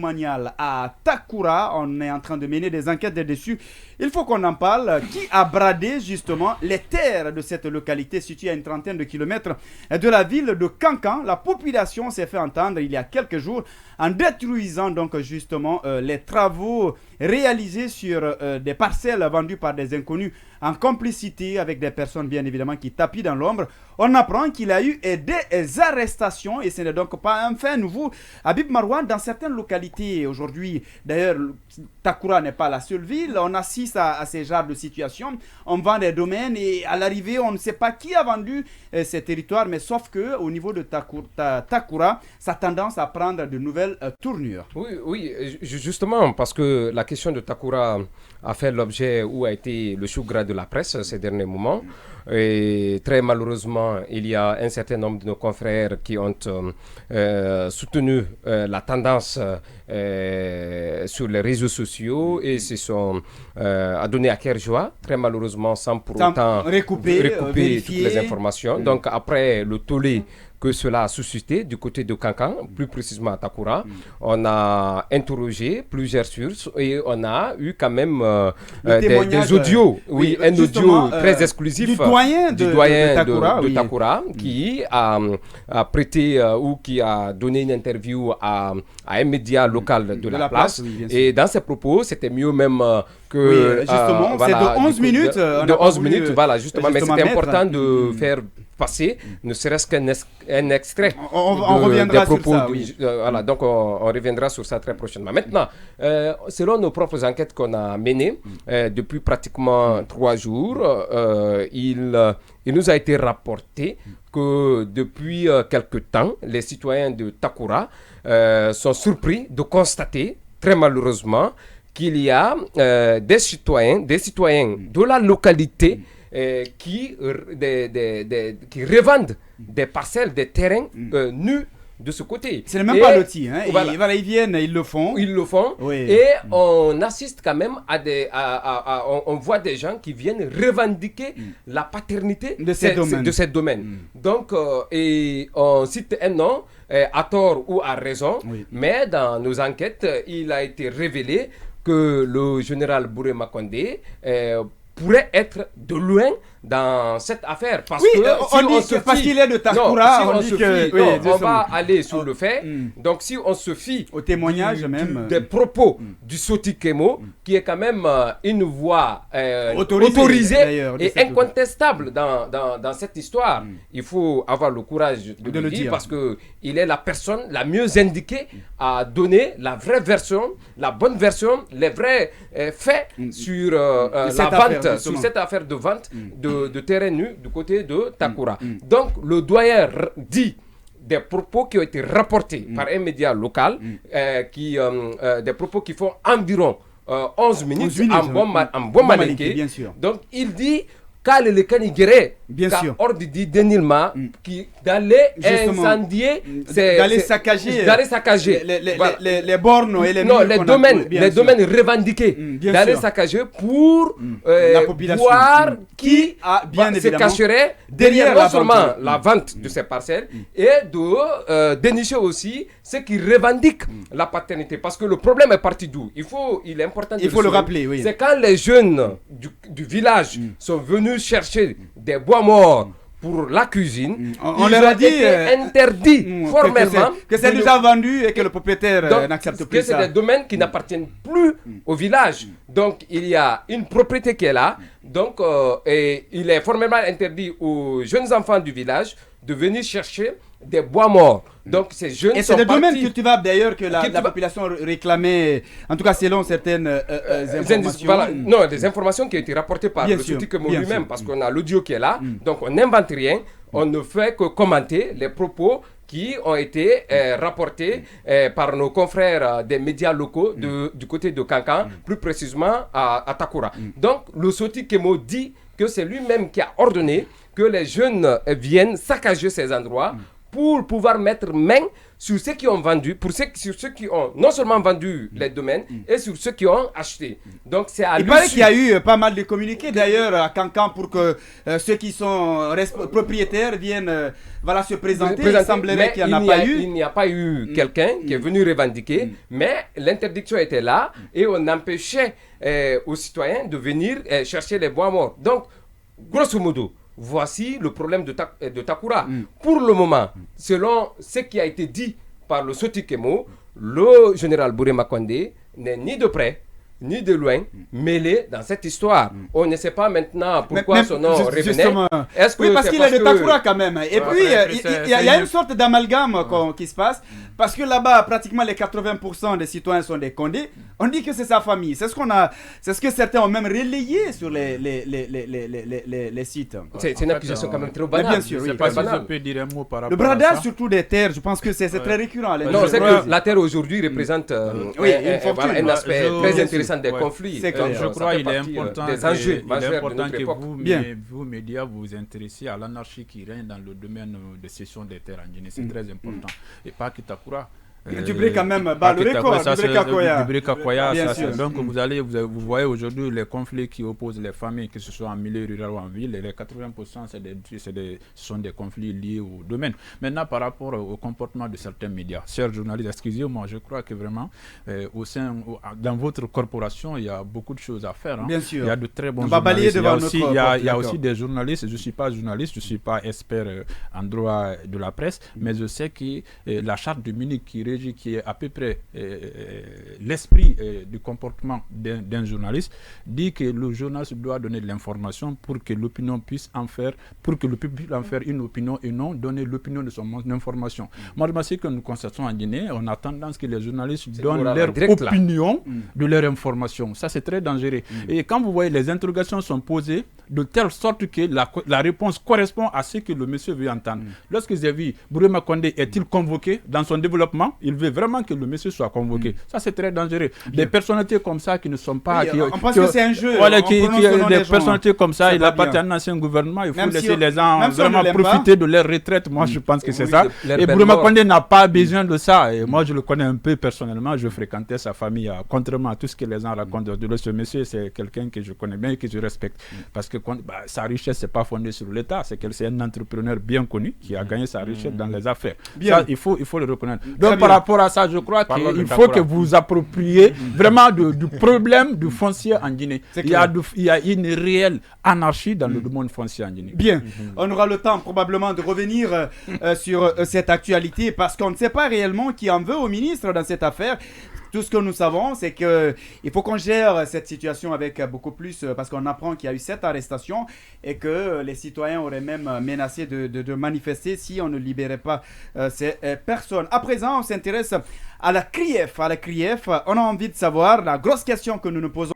domaniale à Takura. On est en train de mener des enquêtes dessus. Il faut qu'on en parle. Qui a bradé justement les terres de cette localité située à une trentaine de kilomètres de la ville de Kankan? La population s'est fait entendre il y a quelques jours en détruisant donc justement les travaux réalisés sur des parcelles vendues par des inconnus en complicité avec des personnes bien évidemment qui tapissent dans l'ombre. On apprend qu'il y a eu des arrestations et ce n'est donc pas un fait nouveau. Habib Marouane, dans certaines localités aujourd'hui, d'ailleurs Takura n'est pas la seule ville, on assiste à ces genres de situations. On vend des domaines et à l'arrivée on ne sait pas qui a vendu ces territoires, mais sauf que au niveau de Takura, ça a tendance à prendre de nouvelles tournures. Oui, justement parce que la question de Takura a fait l'objet ou a été le chou gras de la presse ces derniers moments. Et très malheureusement, il y a un certain nombre de nos confrères qui ont soutenu la tendance sur les réseaux sociaux et se sont adonnés à cœur joie, très malheureusement sans pour autant recouper toutes les informations. Donc après le tollé que cela a suscité du côté de Kankan, plus précisément à Takura, on a interrogé plusieurs sources et on a eu quand même des audios, un audio très exclusif du doyen de Takura qui a prêté ou qui a donné une interview à un média local de la place. Et dans ses propos, c'était mieux même que... justement, c'est de 11 minutes. De 11 minutes, voilà, justement. Mais c'était important de faire passer, ne serait-ce qu'un extrait on reviendra des propos. Sur ça, voilà, donc on reviendra sur ça très prochainement. Maintenant, selon nos propres enquêtes qu'on a menées depuis pratiquement 3 jours, il nous a été rapporté que depuis quelque temps, les citoyens de Takura sont surpris de constater, très malheureusement, qu'il y a des citoyens de la localité qui revendent des parcelles, des terrains nus de ce côté. Ce n'est même pas loti. Hein. Ils viennent, ils le font. Oui. Et on assiste quand même on voit des gens qui viennent revendiquer la paternité de ces domaines. Donc, et on cite un nom, à tort ou à raison, mais dans nos enquêtes, il a été révélé que le général Bouré Makondé pourrait être de loin dans cette affaire. Parce parce qu'il est de Takura, on va aller sur le fait. Donc si on se fie au témoignage des propos du Soti Kemo, qui est quand même une voix autorisée et incontestable dans cette histoire, il faut avoir le courage de le dire parce qu'il est la personne la mieux indiquée à donner la vraie version, la bonne version, les vrais faits sur la vente, sur cette affaire de vente de terrain nu du côté de Takura. Donc le doyen dit des propos qui ont été rapportés par un média local, des propos qui font environ 11 minutes en bon malinké. Donc il dit Kale le Kanigere, ordre dit Denilma, qui d'aller incendier, d'aller saccager les bornes et les domaines revendiqués, d'aller saccager pour la population voir qui se cacherait derrière non seulement la vente de ces parcelles et de dénicher aussi ceux qui revendiquent la paternité. Parce que le problème est parti d'où? Il est important de le rappeler. C'est quand les jeunes du village sont venus chercher des bois morts pour la cuisine, on leur a dit interdit formellement que c'est déjà vendu et que le propriétaire n'accepte plus ça. C'est des domaines qui n'appartiennent plus au village. Donc il y a une propriété qui est là. Donc et il est formellement interdit aux jeunes enfants du village de venir chercher des bois morts. Donc ces jeunes et c'est des domaines cultivables d'ailleurs que la population réclamait, en tout cas selon certaines informations. Des informations qui ont été rapportées par le Soti Kemo lui-même, parce qu'on a l'audio qui est là. Donc on n'invente rien, on ne fait que commenter les propos qui ont été rapportés par nos confrères des médias locaux du côté de Kankan, plus précisément à Takura. Donc le Soti Kemo dit que c'est lui-même qui a ordonné que les jeunes viennent saccager ces endroits pour pouvoir mettre main sur ceux qui ont vendu, sur ceux qui ont non seulement vendu les domaines, et sur ceux qui ont acheté. Donc c'est à Il paraît qu'il y a eu pas mal de communiqués d'ailleurs à Cancan pour que ceux qui sont propriétaires viennent se présenter. Il semblerait qu'il n'y en a pas eu. Il n'y a pas eu quelqu'un qui est venu revendiquer, mais l'interdiction était là et on empêchait aux citoyens de venir chercher les bois morts. Donc, grosso modo, voici le problème de Takura. Pour le moment, selon ce qui a été dit par le Sotikemo, le général Burema Condé n'est ni de près ni de loin mêlé dans cette histoire. On ne sait pas maintenant pourquoi son nom revenait. Oui, parce qu'il est de Takura quand même. Et puis, il y a une sorte d'amalgame qui se passe. Parce que là-bas, pratiquement les 80% des citoyens sont des Condés. On dit que c'est sa famille. C'est ce que certains ont même relayé sur les sites. C'est une accusation quand même trop banale. Bien sûr, je ne sais pas si je peux dire un mot par rapport le bradage surtout des terres, je pense que c'est très récurrent. Non, c'est que la terre aujourd'hui représente un aspect très intéressant des conflits. Je crois qu'il est important que vous, médias, vous vous intéressiez à l'anarchie qui règne dans le domaine de cession des terres en Guinée. C'est très important. Et pas Kitakura. Du Bré quand même, le record, du Bré Kakoya. Donc vous voyez aujourd'hui les conflits qui opposent les familles, que ce soit en milieu rural ou en ville, et les 80% ce sont des conflits liés au domaine. Maintenant, par rapport au comportement de certains médias, chers journalistes, excusez-moi, je crois que vraiment, dans votre corporation, il y a beaucoup de choses à faire. Bien sûr. Il y a de très bons journalistes. Il y a aussi des journalistes. Je ne suis pas journaliste, je ne suis pas expert en droit de la presse, mais je sais que la charte de Munich qui est à peu près l'esprit du comportement d'un journaliste, dit que le journaliste doit donner de l'information pour que l'opinion puisse en faire, pour que le public en faire une opinion et non donner l'opinion de son information. Moi, je sais que nous constatons en Guinée, on a tendance que les journalistes donnent leur opinion de leur information. Ça, c'est très dangereux. Et quand vous voyez, les interrogations sont posées de telle sorte que la réponse correspond à ce que le monsieur veut entendre. Lorsque j'ai vu Burema Condé est-il convoqué dans son développement, il veut vraiment que le monsieur soit convoqué. Ça, c'est très dangereux. Des personnalités comme ça qui ne sont pas... on pense que c'est un jeu. Voilà, des personnalités comme ça, il appartient à un ancien gouvernement, il faut laisser les gens vraiment profiter de leur retraite. Moi, je pense que c'est ça. Et Burema Condé n'a pas besoin de ça. Et moi, je le connais un peu personnellement. Je fréquentais sa famille, contrairement à tout ce que les gens racontent. Ce monsieur, c'est quelqu'un que je connais bien et que je respecte. Parce que sa richesse, ce n'est pas fondée sur l'État. C'est un entrepreneur bien connu qui a gagné sa richesse dans les affaires. Ça, il faut le reconnaître. Donc, par rapport à ça, je crois qu'il faut que vous vous appropriez vraiment du problème du foncier en Guinée. Il y a une réelle anarchie dans le monde foncier en Guinée. Bien, on aura le temps probablement de revenir sur cette actualité parce qu'on ne sait pas réellement qui en veut au ministre dans cette affaire. Tout ce que nous savons, c'est qu'il faut qu'on gère cette situation avec beaucoup plus, parce qu'on apprend qu'il y a eu 7 arrestations et que les citoyens auraient même menacé de manifester si on ne libérait pas ces personnes. À présent, on s'intéresse à la CRIEF. On a envie de savoir, la grosse question que nous nous posons